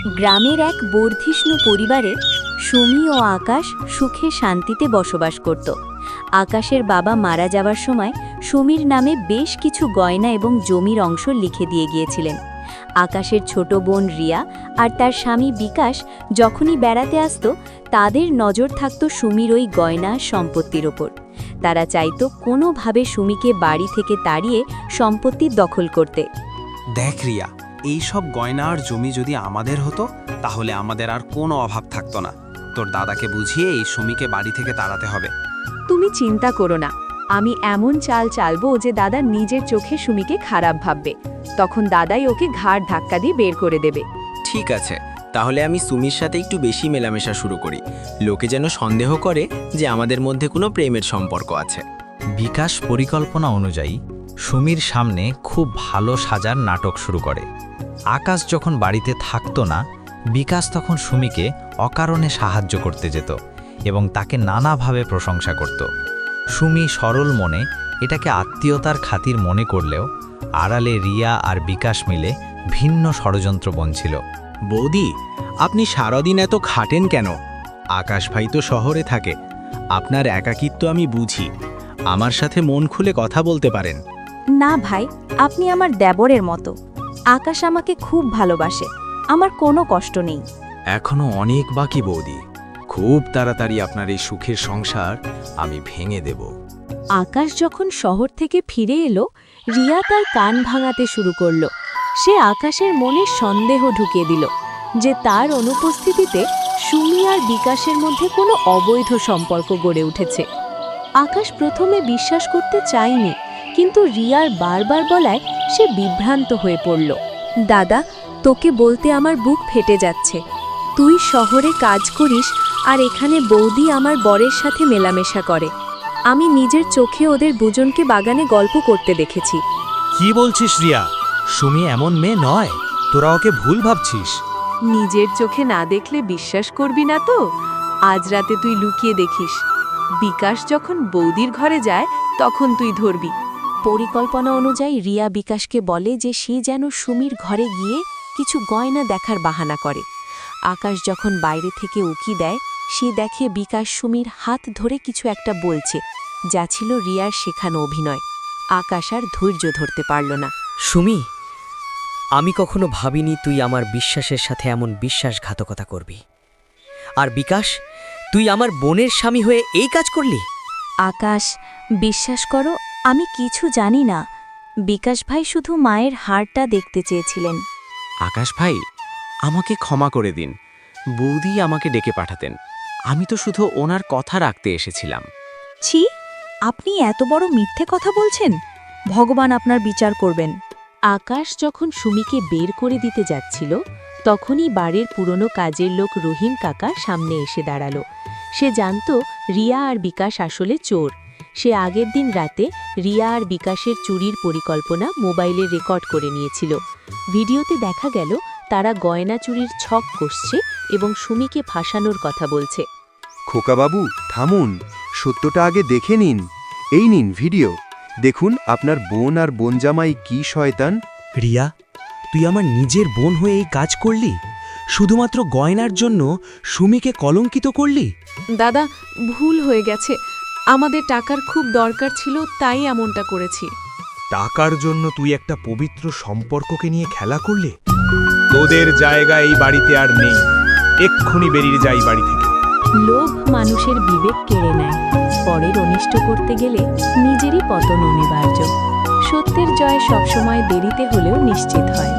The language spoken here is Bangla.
গ্রামের এক বর্ধিষ্ণু পরিবারে সুমি ও আকাশ সুখে শান্তিতে বসবাস করত। আকাশের বাবা মারা যাওয়ার সময় সুমির নামে বেশ কিছু গয়না এবং জমির অংশ লিখে দিয়ে গিয়েছিলেন। আকাশের ছোট বোন রিয়া আর তার স্বামী বিকাশ যখনই বেড়াতে আসত, তাদের নজর থাকত সুমির ওই গয়না সম্পত্তির ওপর। তারা চাইতো কোনোভাবে সুমিকে বাড়ি থেকে তাড়িয়ে সম্পত্তির দখল করতে। দেখ রিয়া, এই সব গয়না আর জমি যদি আমাদের হতো তাহলে আমাদের আর কোনো অভাব থাকতো না। তোর দাদাকে বুঝিয়ে এই সুমিকে বাড়ি থেকে তাড়াতে হবে। তুমি চিন্তা করো না, আমি এমন চাল চালবো যে দাদা নিজের চোখে সুমিকে খারাপ ভাববে। তখন দাদাই ওকে ঘাড় ধাক্কা দিয়ে বের করে দেবে। ঠিক আছে, তাহলে আমি সুমির সাথে একটু বেশি মেলামেশা শুরু করি, লোকে যেন সন্দেহ করে যে আমাদের মধ্যে কোনো প্রেমের সম্পর্ক আছে। বিকাশ পরিকল্পনা অনুযায়ী সুমির সামনে খুব ভালো সাজার নাটক শুরু করে। আকাশ যখন বাড়িতে থাকতো না, বিকাশ তখন সুমিকে অকারণে সাহায্য করতে যেত এবং তাকে নানাভাবে প্রশংসা করত। সুমি সরল মনে এটাকে আত্মীয়তার খাতির মনে করলেও আড়ালে রিয়া আর বিকাশ মিলে ভিন্ন ষড়যন্ত্র বনছিল। বৌদি, আপনি সারাদিন এত খাটেন কেন? আকাশ ভাই তো শহরে থাকে, আপনার একাকিত্ব আমি বুঝি। আমার সাথে মন খুলে কথা বলতে পারেন। না ভাই, আপনি আমার দেবরের মতো। আকাশ আমাকে খুব ভালোবাসে, আমার কোনো কষ্ট নেই। এখনো অনেক বাকি বৌদি, খুব তাড়াতাড়ি আপনার এই সুখের সংসার আমি ভেঙে দেব। আকাশ যখন শহর থেকে ফিরে এলো, রিয়া তার কান ভাঙাতে শুরু করলো। সে আকাশের মনে সন্দেহ ঢুকিয়ে দিল যে তার অনুপস্থিতিতে সুমি আর বিকাশের মধ্যে কোনো অবৈধ সম্পর্ক গড়ে উঠেছে। আকাশ প্রথমে বিশ্বাস করতে চায়নি, কিন্তু রিয়ার বারবার বলায় সে বিভ্রান্ত হয়ে পড়ল। দাদা, তোকে বলতে আমার বুক ফেটে যাচ্ছে। তুই শহরে কাজ করিস আর এখানে বৌদি আমার বরের সাথে মেলামেশা করে। আমি নিজের চোখে ওদের দুজনকে বাগানে গল্প করতে দেখেছি। কি বলছিস রিয়া? সুমি এমন মেয়ে নয়, তোরা ওকে ভুল ভাবছিস। নিজের চোখে না দেখলে বিশ্বাস করবি না তো? আজ রাতে তুই লুকিয়ে দেখিস। বিকাশ যখন বৌদির ঘরে যায় তখন তুই ধরবি। পরিকল্পনা অনুযায়ী রিয়া বিকাশকে বলে যে সে যেন সুমির ঘরে গিয়ে কিছু গয়না দেখার বাহানা করে। আকাশ যখন বাইরে থেকে উকি দেয়, সে দেখে বিকাশ সুমির হাত ধরে কিছু একটা বলছে, যা ছিল রিয়ার শেখানো অভিনয়। আকাশ আর ধৈর্য ধরতে পারল না। সুমি, আমি কখনো ভাবিনি তুই আমার বিশ্বাসের সাথে এমন বিশ্বাসঘাতকতা করবি। আর বিকাশ, তুই আমার বোনের স্বামী হয়ে এই কাজ করলি? আকাশ, বিশ্বাস করো, আমি কিছু জানি না। বিকাশ ভাই শুধু মায়ের হাড়টা দেখতে চেয়েছিলেন। আকাশ ভাই, আমাকে ক্ষমা করে দিন। বৌদি আমাকে ডেকে পাঠাতেন, আমি তো শুধু ওনার কথা রাখতে এসেছিলাম। ছি, আপনি এত বড় মিথ্যে কথা বলছেন। ভগবান আপনার বিচার করবেন। আকাশ যখন সুমিকে বের করে দিতে যাচ্ছিল, তখনই বাড়ির পুরনো কাজের লোক রহিম কাকা সামনে এসে দাঁড়ালো। সে জানত রিয়া আর বিকাশ আসলে চোর। সে আগের দিন রাতে রিয়া আর বিকাশের চুরির পরিকল্পনা মোবাইলে রেকর্ড করে নিয়েছিল। ভিডিওতে দেখা গেল তারা গয়না চুরির ছক কষছে এবং সুমিকে ফাঁসানোর কথা বলছে। খোকাবাবু, থামুন, সত্যটা আগে দেখে নিন। এই নিন ভিডিও, দেখুন আপনার বোন আর বোনজামাই কি শয়তান। রিয়া, তুই আমার নিজের বোন হয়ে এই কাজ করলি? শুধুমাত্র গয়নার জন্য সুমিকে কলঙ্কিত করলি? দাদা, ভুল হয়ে গেছে। আমাদের টাকার খুব দরকার ছিল, তাই এমনটা করেছি। টাকার জন্য তুই একটা পবিত্র সম্পর্ককে নিয়ে খেলা করলি? তোদের জায়গা এই বাড়িতে আর নেই, এক্ষুনি বেরিয়ে যাই বাড়ি থেকে। লোভ মানুষের বিবেক কেড়ে নেয়, পরের অনিষ্ট করতে গেলে নিজেরই পতন অনিবার্য। সত্যের জয় সবসময় দেরিতে হলেও নিশ্চিত হয়।